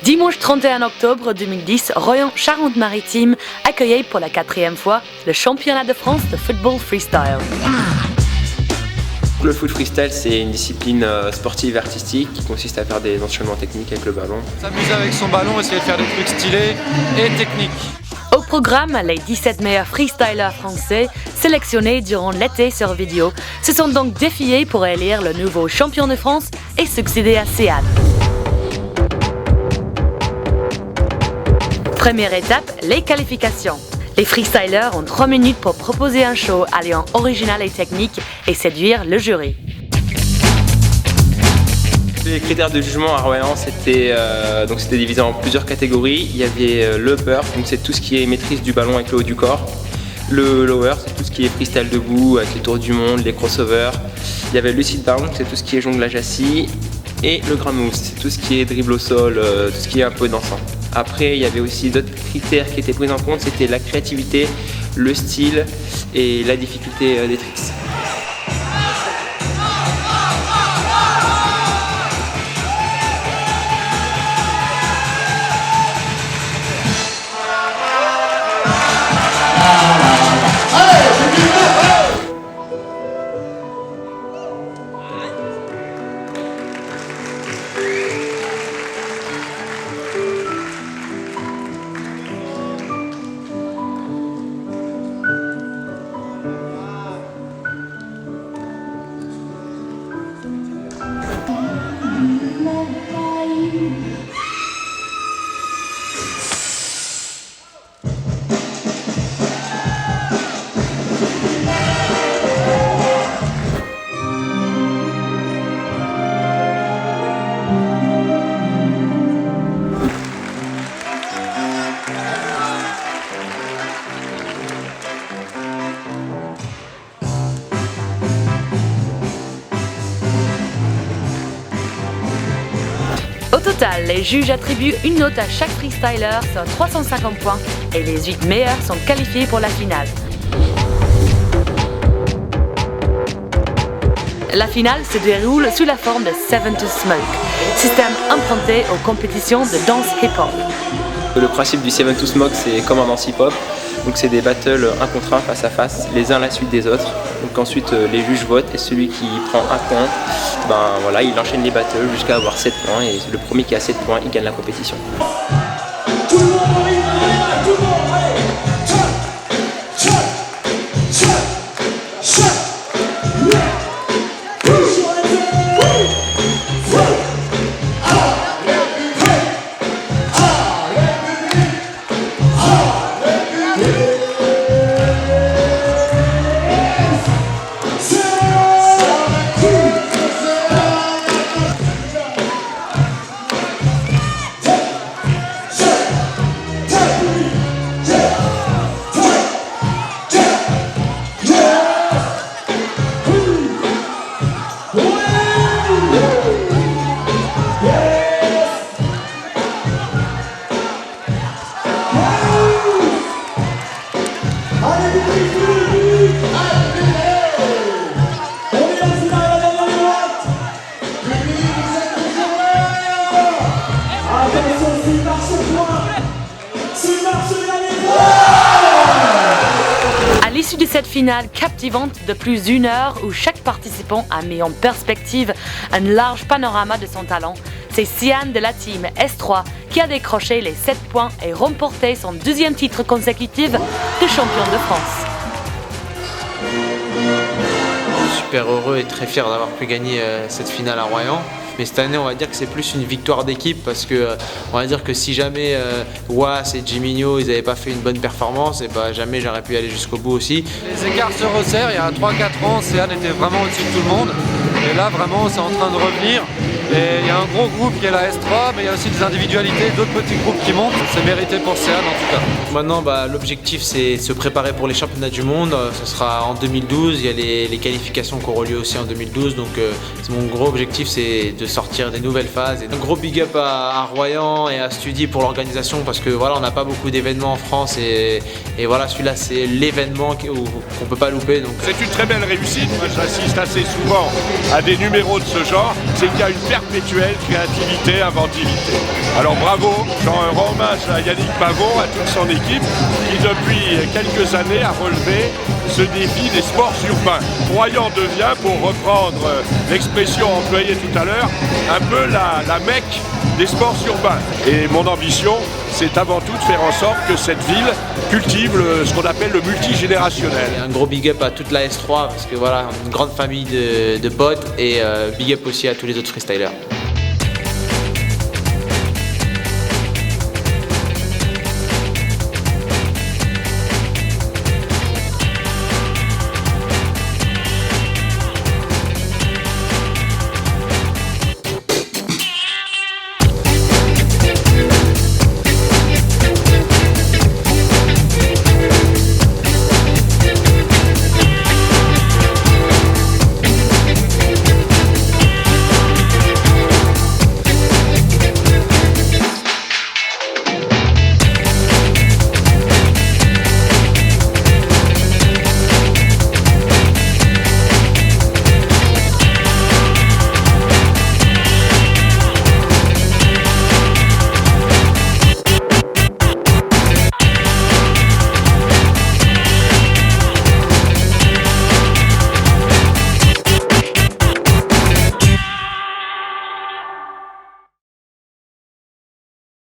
Dimanche 31 octobre 2010, Royan Charente-Maritime accueillait pour la 4e fois le championnat de France de football freestyle. Le foot freestyle, c'est une discipline sportive et artistique qui consiste à faire des enchaînements techniques avec le ballon. S'amuser avec son ballon, essayer de faire des trucs stylés et techniques. Au programme, les 17 meilleurs freestylers français sélectionnés durant l'été sur vidéo se sont donc défiés pour élire le nouveau champion de France et succéder à Céane. Première étape, les qualifications. Les freestylers ont 3 minutes pour proposer un show alliant original et technique et séduire le jury. Les critères de jugement à Royan, c'était divisé en plusieurs catégories. Il y avait le upper, donc c'est tout ce qui est maîtrise du ballon avec le haut du corps. Le lower, c'est tout ce qui est freestyle debout avec les tours du monde, les crossovers. Il y avait le sit down, c'est tout ce qui est jonglage assis. Et le ground move, c'est tout ce qui est dribble au sol, tout ce qui est un peu dansant. Après, il y avait aussi d'autres critères qui étaient pris en compte, c'était la créativité, le style et la difficulté des tricks. Au total, les juges attribuent une note à chaque freestyler sur 350 points et les 8 meilleurs sont qualifiés pour la finale. La finale se déroule sous la forme de Seven to Smoke, système emprunté aux compétitions de danse hip-hop. Le principe du Seven to Smoke, c'est comme en danse hip-hop. Donc c'est des battles un contre un face à face, les uns à la suite des autres. Donc ensuite les juges votent et celui qui prend un point, il enchaîne les battles jusqu'à avoir 7 points et le premier qui a 7 points, il gagne la compétition. À l'issue de cette finale captivante de plus d'1 heure où chaque participant a mis en perspective un large panorama de son talent, c'est Céane de la team S3 qui a décroché les 7 points et remporté son 2e titre consécutif de champion de France. Super heureux et très fier d'avoir pu gagner cette finale à Royan. Mais cette année, on va dire que c'est plus une victoire d'équipe parce que on va dire que si jamais Was et Jiminho ils n'avaient pas fait une bonne performance, et jamais j'aurais pu aller jusqu'au bout aussi. Les écarts se resserrent. Il y a 3-4 ans, Céane était vraiment au-dessus de tout le monde. Et là, vraiment, c'est en train de revenir. Et il y a un gros groupe qui est la S3, mais il y a aussi des individualités, d'autres petits groupes qui montent. C'est mérité pour Céane en tout cas. Maintenant, l'objectif, c'est de se préparer pour les championnats du monde. Ce sera en 2012. Il y a les qualifications qui auront lieu aussi en 2012. Donc, mon gros objectif, c'est de sortir des nouvelles phases. Et un gros big up à Royan et à Studi pour l'organisation parce que on n'a pas beaucoup d'événements en France et voilà, celui-là, c'est l'événement qu'on peut pas louper. C'est une très belle réussite. Moi, j'assiste assez souvent à des numéros de ce genre. C'est qu'il y a une perpétuelle créativité, inventivité. Alors bravo, j'en rends hommage à Yannick Pavon, à toute son équipe, qui depuis quelques années a relevé ce défi des sports urbains. Royan devient, pour reprendre l'expression employée tout à l'heure, un peu la Mecque des sports urbains. Et mon ambition, c'est avant tout de faire en sorte que cette ville cultive ce qu'on appelle le multigénérationnel. Et un gros big up à toute la S3 parce que voilà, une grande famille de potes et big up aussi à tous les autres freestylers.